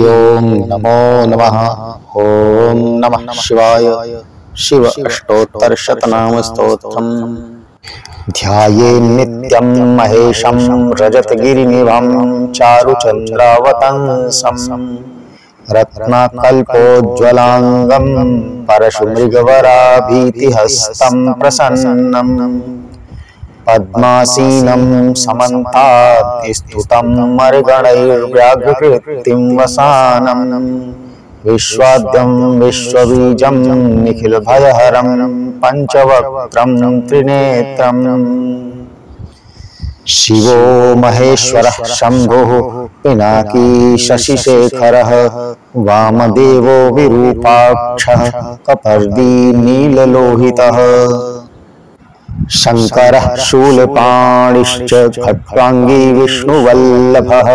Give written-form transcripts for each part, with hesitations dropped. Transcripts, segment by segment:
ओम नमो नमः। ओम नमः शिवाय। शिव अष्टोत्तर शतनाम स्तोत्रम्। ध्यायेन्नित्यं महेशं रजतगिरिनिभं चारुचन्द्रावतंसं रत्नकल्पोज्ज्वलांगं परशुमृगवराभीतिहस्तं प्रसन्नम् पद्मासीनं समन्तात् मर्गणैर्व्याघ्रकृतिं वसानं विश्वाद्यं विश्वबीजं निखिलभयहरं पञ्चवक्त्रं त्रिनेत्रम् शिवो महेश्वरः शम्भुः पिनाकी शशिशेखरः वामदेवो विरूपाक्षः कपर्दी नीललोहितः शंकरः शूलपाणिश्च खट्वांगी विष्णुवल्लभः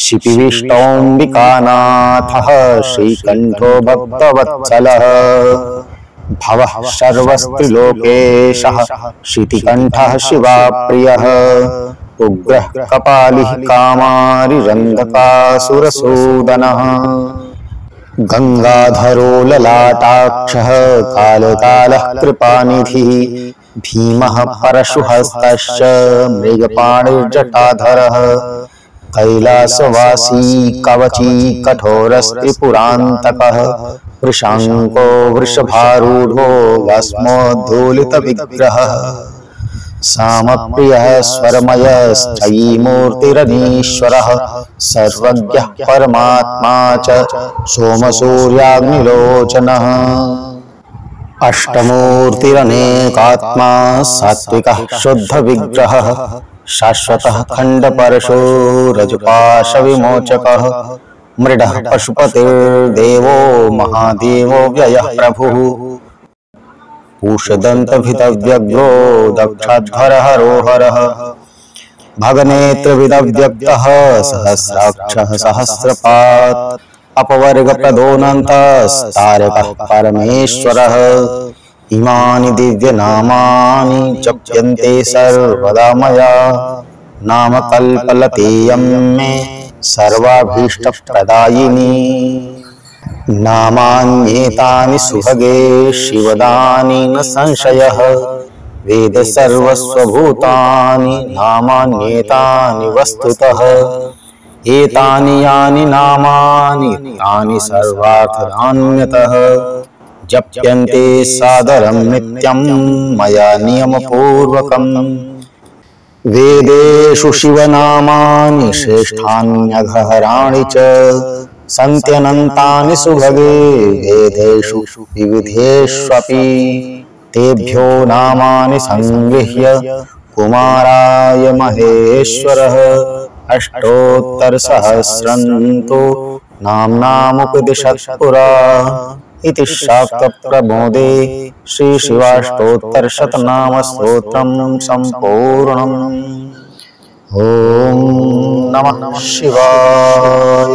शिपिविष्टौम्बिकानाथः श्रीकण्ठो भक्तवत्सलः भवः सर्वस्त्रिलोकेशः शितिकण्ठः शिवाप्रियः उग्रः कपालिः कामारिरन्धकासुरसूदनः गंगाधरो ललाटाक्षः कालकालः कृपानिधिः भीमः परशुहस्तश्च मृगपाणिर्जटाधरः कैलासवासी कवची कठोरस्त्रिपुरान्तकः वृषांको वृषभारूढो भस्मोद्धूलितविग्रहः सामप्रियः स्वरमयश्चयीमूर्तिरनीश्वरः सर्वज्ञः परमात्मा च सोमसूर्याग्निलोचनः अष्टमूर्तिरनेकात्मा सात्विकः शुद्धविग्रहः शाश्वतः खण्डपरशो रजपाशविमोचकः मृडः पशुपतिर्देवो महादेवो व्ययः प्रभुः पूषदन्तभितव्यग्रो दक्षाध्वरहरोहरः भगनेत्रविदव्यक्तः सहस्राक्षः सहस्रपात् अपवर्गप्रदोऽनन्तस्तारकः परमेश्वरः इमानि दिव्यनामानि जप्यन्ते सर्वदा मया नामकल्पलतेयं मे सर्वाभीष्टप्रदायिनी नामान्येतानि सुभगे शिवदानि न संशयः वेद सर्वस्वभूतानि नामान्येतानि वस्तुतः एतानि यानि नामानि तानि सर्वार्थान्यतः जप्यन्ते सादरं नित्यं मया नियमपूर्वकम् वेदेषु शिवनामानि श्रेष्ठान्यघहराणि च सन्त्यनन्तानि सुभगे वेदेषु विविधेष्वपि तेभ्यो नामानि संगृह्य कुमाराय महेश्वरः अष्टोत्तरसहस्रन्तु नाम्नामुपदिशत् पुरा इति शाक्तप्रमोदे श्रीशिवाष्टोत्तरशतनामस्तोत्रं सम्पूर्णम्। ॐ नमः शिवाय।